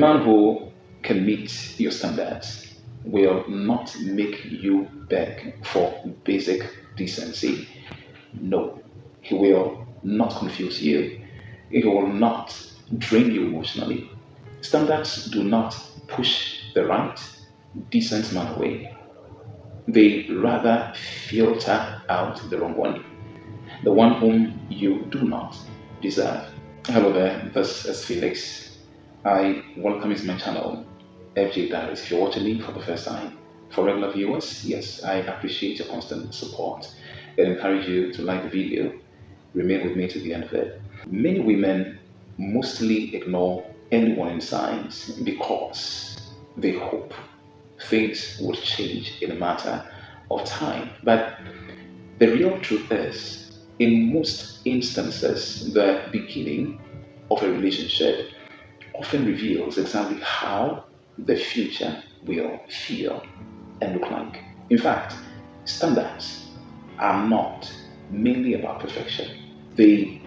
man who can meet your standards will not make you beg for basic decency. No, he will not confuse you. He will not drain you emotionally. Standards do not push the right, decent man away. They rather filter out the wrong one, the one whom you do not deserve. Hello there, this is Felix. I welcome you to my channel, FJA Diaries. If you're watching me for the first time, for regular viewers, yes, I appreciate your constant support and encourage you to like the video, remain with me to the end of it. Many women mostly ignore early warning signs because they hope things will change in a matter of time. But the real truth is, in most instances, the beginning of a relationship often reveals exactly how the future will feel and look like. In fact, standards are not mainly about perfection. They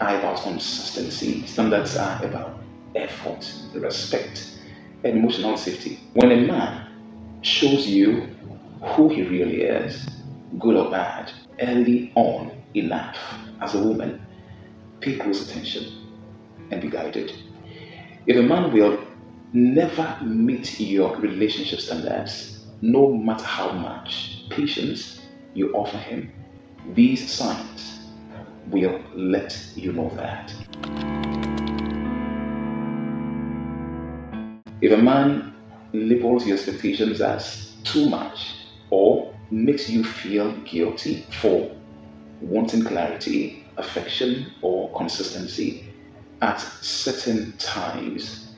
are about consistency. Standards are about effort, respect, and emotional safety. When a man shows you who he really is, good or bad, early on enough, as a woman, pay close attention and be guided. If a man will never meet your relationship standards, no matter how much patience you offer him, these signs will let you know that. If a man labels your expectations as too much or makes you feel guilty for wanting clarity, affection, or consistency at certain times,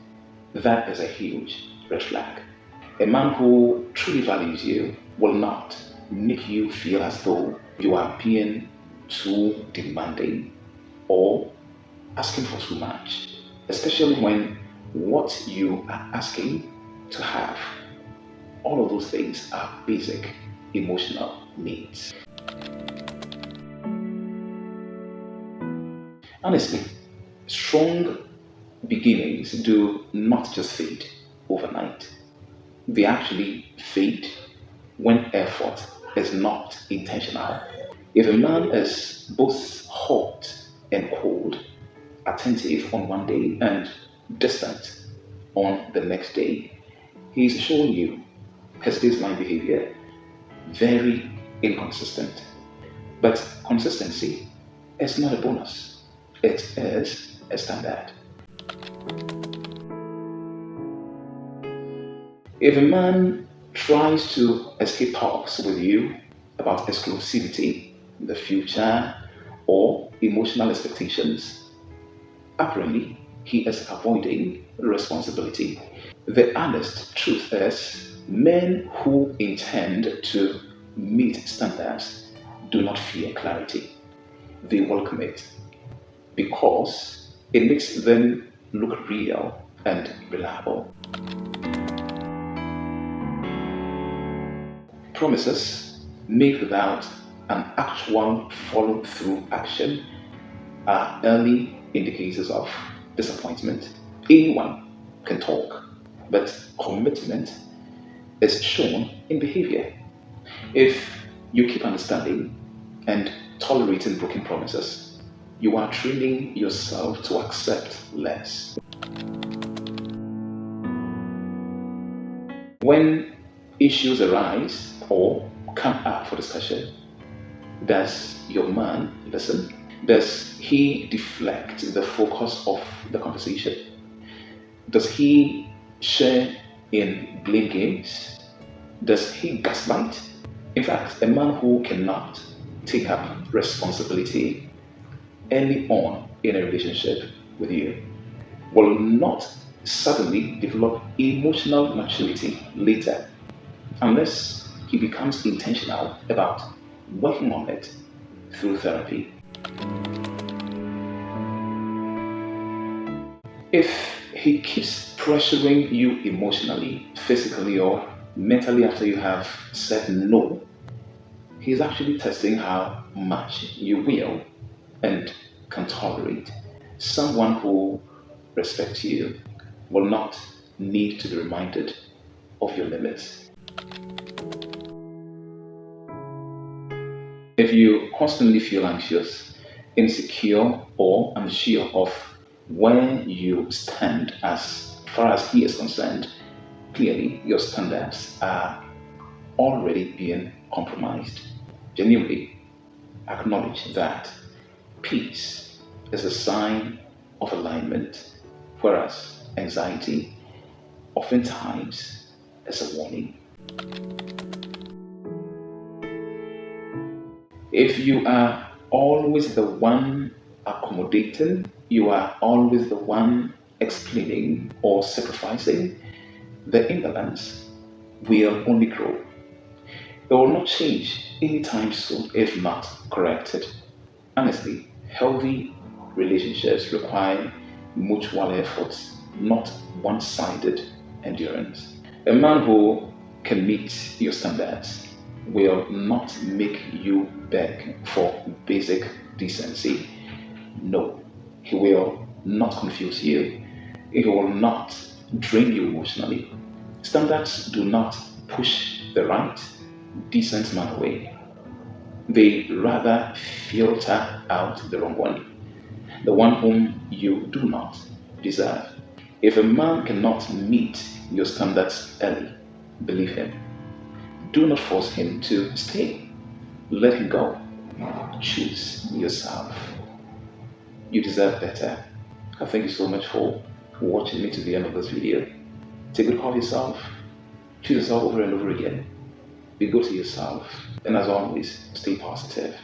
that is a huge red flag. A man who truly values you will not make you feel as though you are being too demanding or asking for too much, especially when what you are asking to have, all of those things are basic emotional needs. Honestly, strong beginnings do not just fade overnight. They actually fade when effort is not intentional. If a man is both hot and cold, attentive on one day and distant on the next day, he's showing you his baseline behavior very inconsistent. But consistency is not a bonus, it is a standard. If a man tries to escape talks with you about exclusivity, the future, or emotional expectations, apparently he is avoiding responsibility. The honest truth is, men who intend to meet standards do not fear clarity. They welcome it because it makes them look real and reliable. Promises made without an actual follow through action are early indicators of disappointment. Anyone can talk, but commitment is shown in behavior. If you keep understanding and tolerating broken promises, you are training yourself to accept less. When issues arise or come up for discussion, does your man listen? Does he deflect the focus of the conversation? Does he share in blame games? Does he gaslight? In fact, a man who cannot take up responsibility early on in a relationship with you will not suddenly develop emotional maturity later unless he becomes intentional about working on it through therapy. If he keeps pressuring you emotionally, physically, or mentally after you have said no, he's actually testing how much you will and can tolerate. Someone who respects you will not need to be reminded of your limits. If you constantly feel anxious, insecure, or unsure of where you stand as far as he is concerned, clearly your standards are already being compromised. Genuinely acknowledge that peace is a sign of alignment, whereas anxiety oftentimes is a warning. If you are always the one accommodating, you are always the one explaining or sacrificing, the imbalance will only grow. It will not change anytime soon if not corrected. Honestly, healthy relationships require mutual efforts, not one sided endurance. A man who can meet your standards will not make you beg for basic decency. No, he will not confuse you. He will not drain you emotionally. Standards do not push the right, decent man away. They rather filter out the wrong one, the one whom you do not deserve. If a man cannot meet your standards early, believe him. Do not force him to stay. Let him go. Choose yourself. You deserve better. I thank you so much for watching me to the end of this video. Take good care of yourself. Choose yourself over and over again. Be good to yourself. And as always, stay positive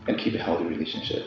and keep a healthy relationship.